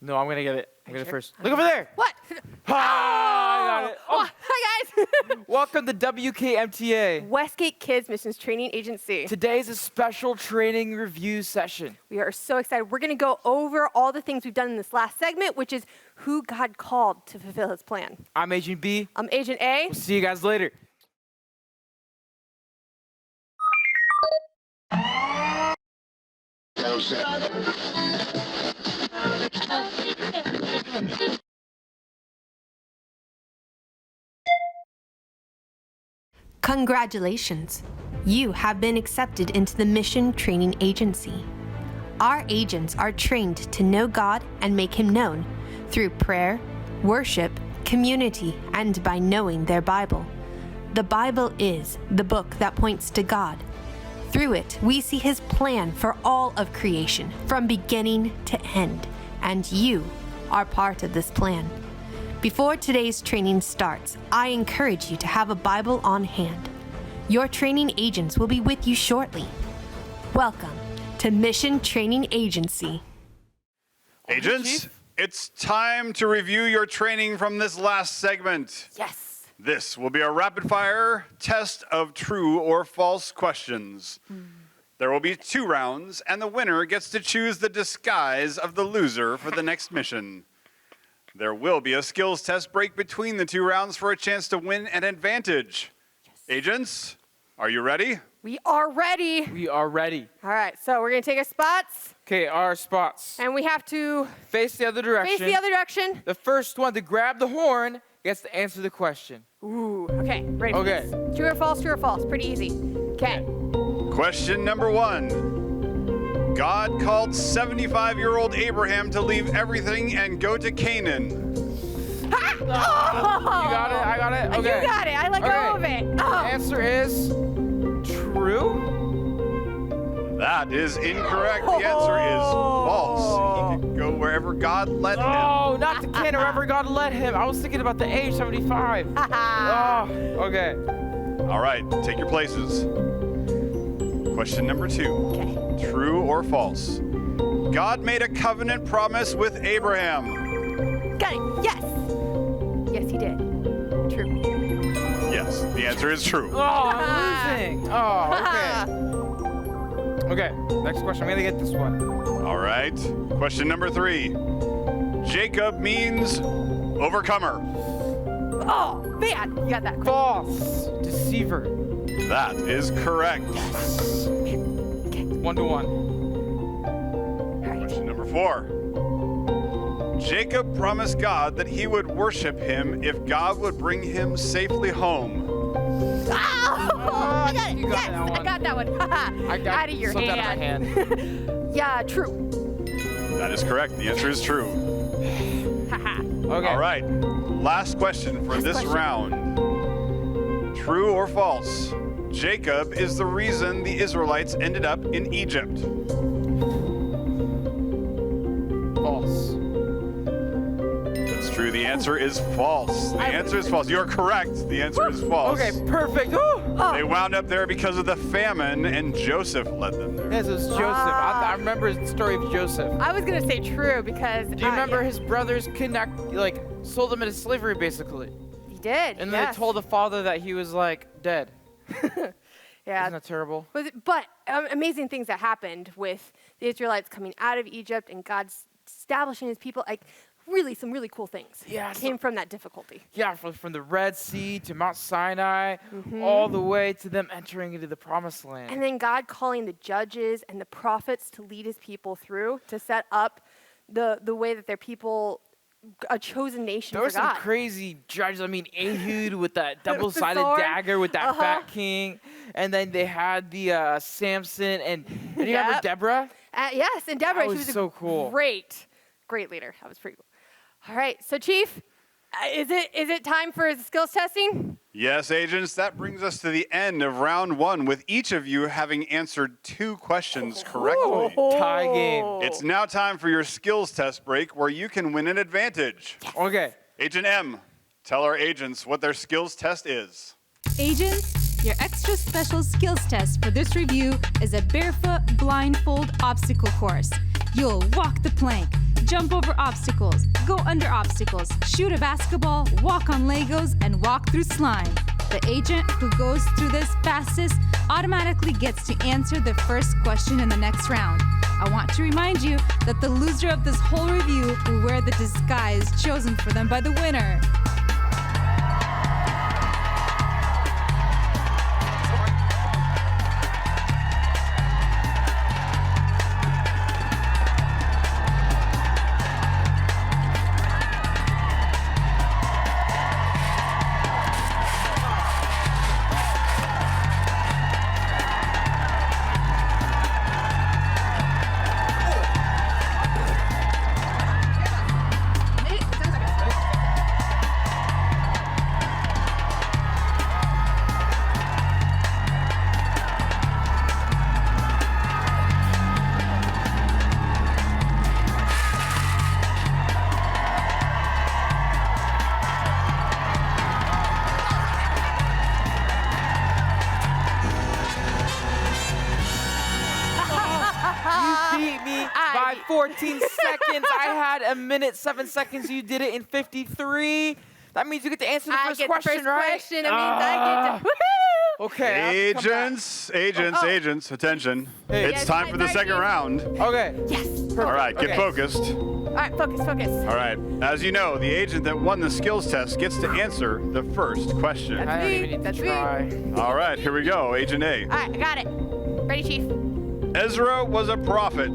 No, I'm going to get it. I'm going to sure? first. Look over there. What? I got it. Oh. Hi, guys. Welcome to WKMTA. Westgate Kids Missions Training Agency. Today's a special training review session. We are so excited. We're going to go over all the things we've done in this last segment, which is who God called to fulfill his plan. I'm Agent B. I'm Agent A. We'll see you guys later. Congratulations! You have been accepted into the Mission Training Agency. Our agents are trained to know God and make Him known through prayer, worship, community, and by knowing their Bible. The Bible is the book that points to God. Through it, we see His plan for all of creation, from beginning to end, and you are part of this plan. Before today's training starts, I encourage you to have a Bible on hand. Your training agents will be with you shortly. Welcome to Mission Training Agency. Agents, it's time to review your training from this last segment. Yes. This will be a rapid-fire test of true or false questions. There will be 2 rounds, and the winner gets to choose the disguise of the loser for the next mission. There will be a skills test break between the 2 rounds for a chance to win an advantage. Yes. Agents, are you ready? We are ready. We are ready. All right, so we're going to take our spots. Okay, our spots. And we have to Face the other direction. face the other direction. The first one to grab the horn gets to answer the question. Ooh, okay, ready for Okay. this. True or false, true or false. Pretty easy. Okay. Question number 1. God called 75-year-old Abraham to leave everything and go to Canaan. Ha! You got it? I got it? Okay. You got it. I let go of it. The answer is true? That is incorrect. The answer is false. He could go wherever God led him. Oh, not to Canada, wherever God led him. I was thinking about the age 75. Oh, okay. All right, take your places. Question number 2. Okay. True or false? God made a covenant promise with Abraham. Got it. Yes. Yes, he did. True. Yes, the answer is true. Oh, I'm losing. Oh, okay. Okay, next question. I'm going to get this one. All right. Question number 3. Jacob means overcomer. Oh, man. You got that. Quick. False. Deceiver. That is correct. 1 to 1. All right. Question number 4. Jacob promised God that he would worship him if God would bring him safely home. Oh, I got it. You got Yes, that one. I got that one. I got Out of your slipped hand. out of my hand. Yeah, true. That is correct. The answer is true. Haha. Okay. All right. Last question for this round. True or false? Jacob is the reason the Israelites ended up in Egypt. False. That's true. The answer is false. The answer is false. You're correct. The answer is false. Okay, perfect. Ooh. Oh. They wound up there because of the famine, and Joseph led them there. Yes, it was Joseph. I remember the story of Joseph. I was going to say true because... Do you remember yeah. his brothers sold him into slavery, basically? He did, And then they told the father that he was, dead. Yeah. Isn't that terrible? But amazing things that happened with the Israelites coming out of Egypt and God establishing his people, some really cool things came from that difficulty. Yeah, from the Red Sea to Mount Sinai, all the way to them entering into the Promised Land. And then God calling the judges and the prophets to lead his people through, to set up the way that their people, a chosen nation There were for God. some crazy judges. I mean, Ehud with that double-sided sword. dagger with that fat king. And then they had the Samson. And you remember Deborah? Yes, and Deborah, That she was was so a cool. great leader. That was pretty cool. All right, so Chief, is it time for skills testing? Yes, agents, that brings us to the end of round 1, with each of you having answered 2 questions correctly. Tie game. It's now time for your skills test break, where you can win an advantage. Okay. Agent M, tell our agents what their skills test is. Agents, your extra special skills test for this review is a barefoot blindfold obstacle course. You'll walk the plank, jump over obstacles, go under obstacles, shoot a basketball, walk on Legos, and walk through slime. The agent who goes through this fastest automatically gets to answer the first question in the next round. I want to remind you that the loser of this whole review will wear the disguise chosen for them by the winner. Beat me by 14 seconds. I had a minute, 7 seconds. You did it in 53. That means you get to answer the first question, right? Question. It means I get to. Woohoo! Okay. Agents, attention. Hey. It's time for the second round. Okay. Yes. All right, get Okay. focused. All right, focus. All right, as you know, the agent that won the skills test gets to answer the first question. I don't even need to That's me. try. All All right, here we go, Agent A. right, I got it. Ready, Chief? Ezra was a prophet.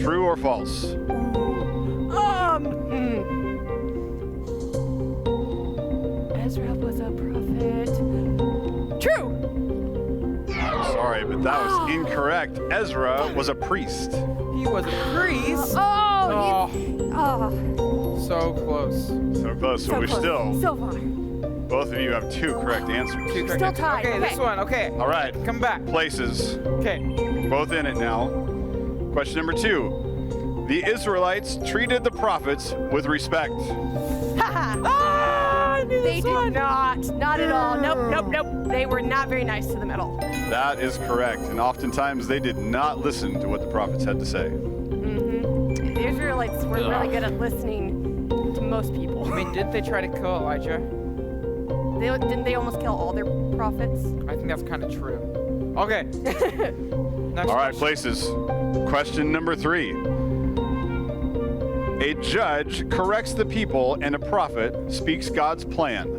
True or false? Ezra was a prophet. True. I'm sorry, but that was incorrect. Ezra was a priest. He was a priest. Oh. So close. So close, so we close. still, So far. both of you have two correct answers. Two correct Still answers. tied. Okay, this Okay. one. Okay. All right, Come back. places, Okay. both in it now. Question number 2. The Israelites treated the prophets with respect. I knew They this did one. not at all. Nope. They were not very nice to them at all. That is correct, and oftentimes they did not listen to what the prophets had to say. The Israelites were really good at listening to most people. I mean, didn't they try to kill Elijah? Didn't they almost kill all their prophets? I think that's kind of true. Okay. Next All right, question. places. Question number 3. A judge corrects the people and a prophet speaks God's plan.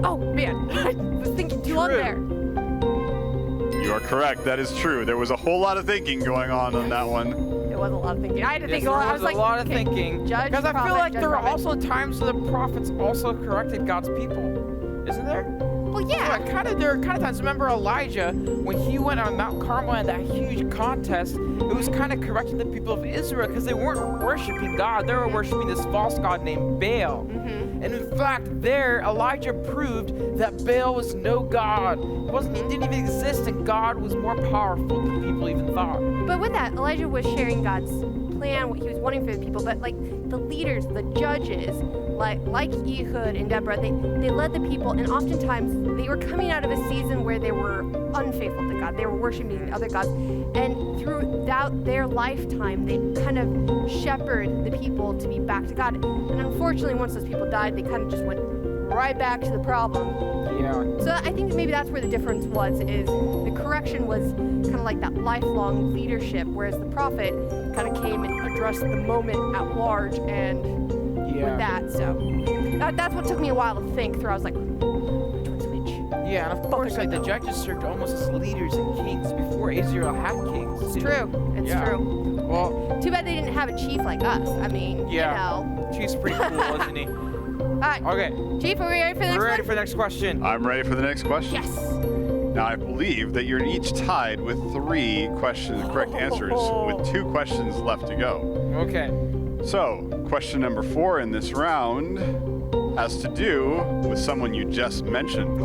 Oh man, I was thinking too long True. there. You are correct. That is true. There was a whole lot of thinking going on that one. It was a lot of thinking. I had to Yes, think. there I was like, a lot of okay, thinking. Judge, Because I feel prophet, like judge, there are prophet. also times where the prophets also corrected God's people. Isn't there? Well, yeah. There are kind of times. Remember Elijah when he went on Mount Carmel in that huge contest? It was kind of correcting the people of Israel because they weren't worshiping God. They were worshiping this false god named Baal. Mm-hmm. And in fact, there Elijah proved that Baal was no god. He didn't even exist, and God was more powerful than people even thought. But with that, Elijah was sharing God's plan, what he was wanting for the people. But like the leaders, the judges, like Ehud and Deborah, they led the people, and oftentimes they were coming out of a season where they were unfaithful to God. They were worshiping other gods, and throughout their lifetime, they kind of shepherded the people to be back to God. And unfortunately, once those people died, they kind of just went right back to the problem. Yeah. So I think maybe that's where the difference was, is the correction was kind of like that lifelong leadership, whereas the prophet kind of came and addressed the moment at large and with that. So that's what took me a while to think through. I was like, which one's which? Yeah, and of course, like the judges served almost as leaders and kings before Israel had kings. It's too. true. It's Yeah. true. Well, Too bad they didn't have a chief like us. I mean, Yeah. you know. she's pretty cool, isn't he? All right. Okay, Chief, are we ready for the next we're ready one? for the next question. I'm ready for the next question. Yes. Now, I believe that you're each tied with 3 correct answers, with 2 questions left to go. Okay. So, question number 4 in this round has to do with someone you just mentioned,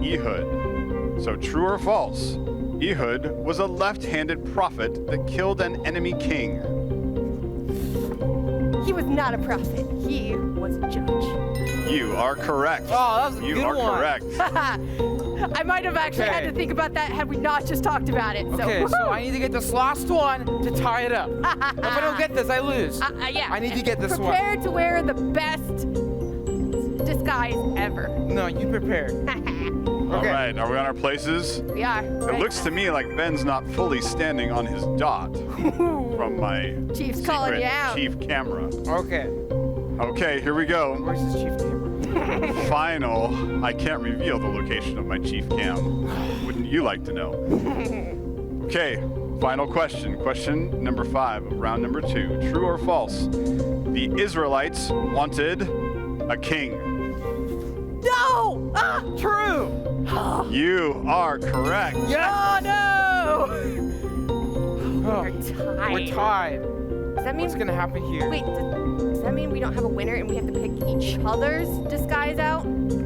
Ehud. So, true or false? Ehud was a left-handed prophet that killed an enemy king. He was not a prophet. He was a judge. You are correct. Oh, that was a You good are one. correct. I might have actually had to think about that had we not just talked about it. So, Okay, so woohoo. I need to get this last one to tie it up. If I don't get this, I lose. Yeah. I need to get this one. Prepare to wear the best disguise ever. No, you prepared. All right, are we on our places? We are. It looks to me like Ben's not fully standing on his dot from my Chief's calling secret you out. chief camera. Okay. Okay, here we go. Where's his chief camera? Final. I can't reveal the location of my chief cam. Wouldn't you like to know? Okay, final question. Question number 5 of round number 2. True or false? The Israelites wanted a king. No! Ah! True. You are correct. Oh no! Oh, We're tied. we're tied. Does that mean? What's gonna happen here? Wait, does that mean we don't have a winner and we have to pick each other's disguise out?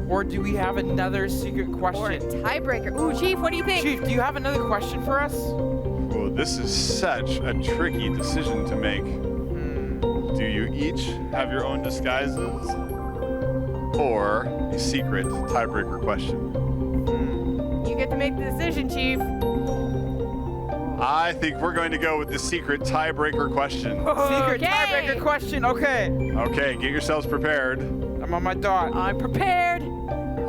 Or do we have another secret Or a question? tiebreaker? Ooh, Chief, what do you think? Chief, do you have another question for us? Oh, this is such a tricky decision to make. Do you each have your own disguises? Or a secret tiebreaker question? You get to make the decision, Chief. I think we're going to go with the secret tiebreaker question. Secret Okay. tiebreaker question. Okay. Okay, get yourselves prepared. I'm on my dot. I'm prepared.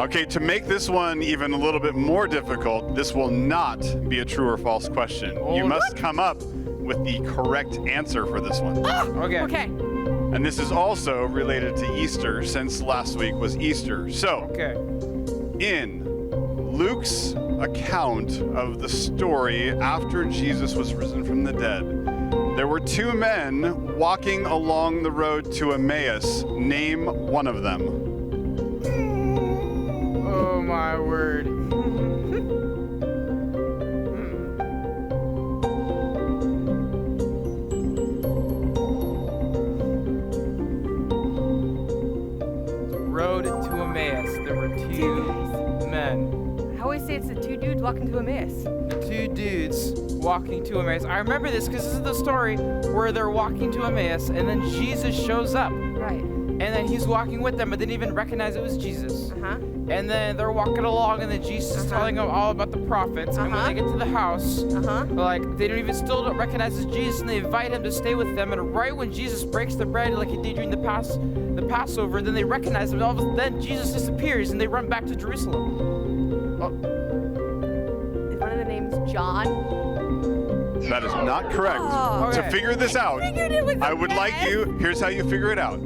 Okay, to make this one even a little bit more difficult, this will not be a true or false question. You Oh, must come up with the correct answer for this one. Okay. Okay. And this is also related to Easter, since last week was Easter. So, Okay. in Luke's account of the story after Jesus was risen from the dead, there were 2 men walking along the road to Emmaus. Name one of them. Oh my word. Road to Emmaus. There were 2 men. I always say it's the 2 dudes walking to Emmaus. The 2 dudes walking to Emmaus. I remember this because this is the story where they're walking to Emmaus and then Jesus shows up. Right. And then he's walking with them, but they didn't even recognize it was Jesus. Uh-huh. And then they're walking along, and then Jesus is telling them all about the prophets. And when they get to the house, Uh-huh. like they still don't recognize it's Jesus, and they invite him to stay with them. And right when Jesus breaks the bread, like he did during the Passover, then they recognize him. And then Jesus disappears, and they run back to Jerusalem. Is one of the names John? That is not correct. Oh. Okay. To figure this out, Figured it was I would like Emmaus. you, here's how you figure it out.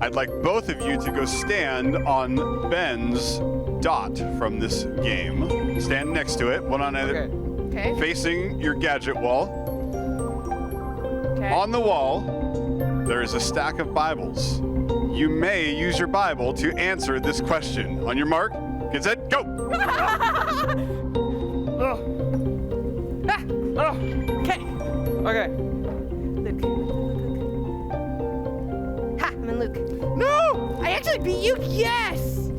I'd like both of you to go stand on Ben's dot from this game. Stand next to it, one on either, Okay. Okay. facing your gadget wall. Okay. On the wall, there is a stack of Bibles. You may use your Bible to answer this question. On your mark, get set, go! Okay. Okay. Luke. Ha! I'm in Luke. No! I actually beat you. Yes.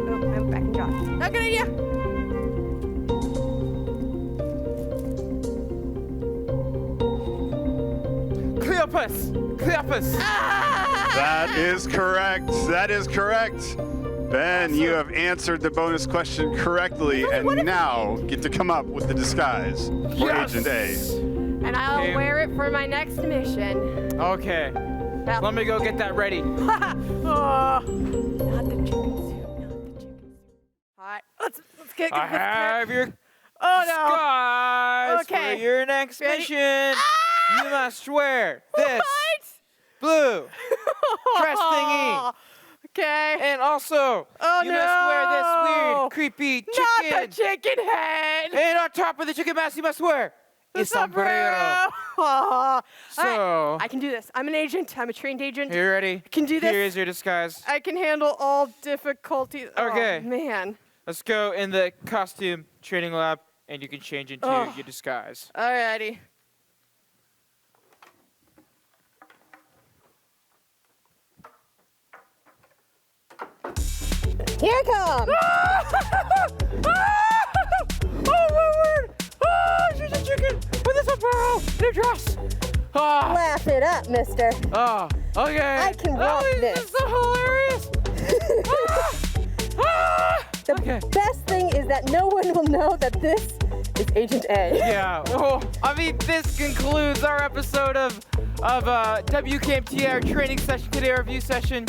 Oh, I'm back in John. Not a good idea. Cleopas! Cleopas! Ah! That is correct. That is correct. Ben, you have answered the bonus question correctly, and now get to come up with the disguise for Yes! Agent A. And I'll Okay. wear it for my next mission. Okay. Now- Let me go get that ready. Oh. Not the chicken soup. Not the chicken soup. All right. Let's get. I have your Oh disguise Okay. for your next Ready? mission. You must wear this What? blue dress thingy. Okay. And also, Oh, you must wear this no. weird, creepy Not chicken. the chicken head. And on top of the chicken mask, you must wear a sombrero. All So, right. I can do this. I'm an agent. I'm a trained agent. you ready? Can do this. Here is your disguise. I can handle all difficulties. Okay. Oh, man. Let's go in the costume training lab, and you can change into Oh. your disguise. Alrighty. Here it comes. Oh, my word! Oh, she's a chicken! new dress. Ah, Laugh it up, mister. oh, okay. I can rock this. this. Is so hilarious. The Okay. best thing is that no one will know that this is Agent A. Yeah. Well, I mean, this concludes our episode of WKMT, our training session today, our review session.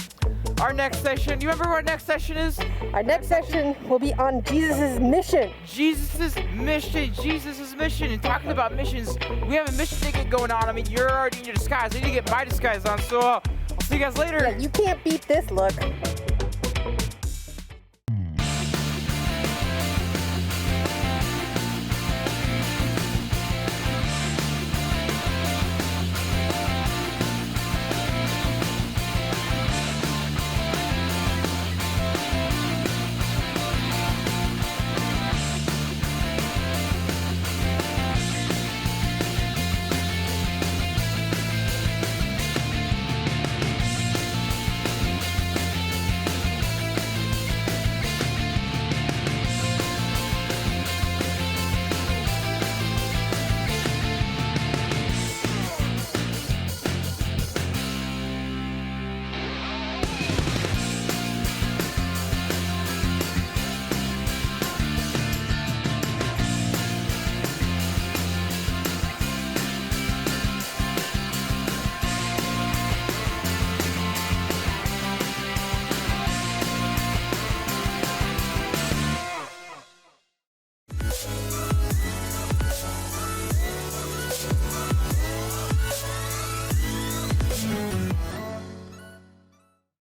Our next session. You remember what our next session is? Our next section will be on Jesus' mission. Jesus' mission. And talking about missions, we have a mission ticket going on. I mean, you're already in your disguise. I need to get my disguise on. So I'll see you guys later. Yeah, you can't beat this look.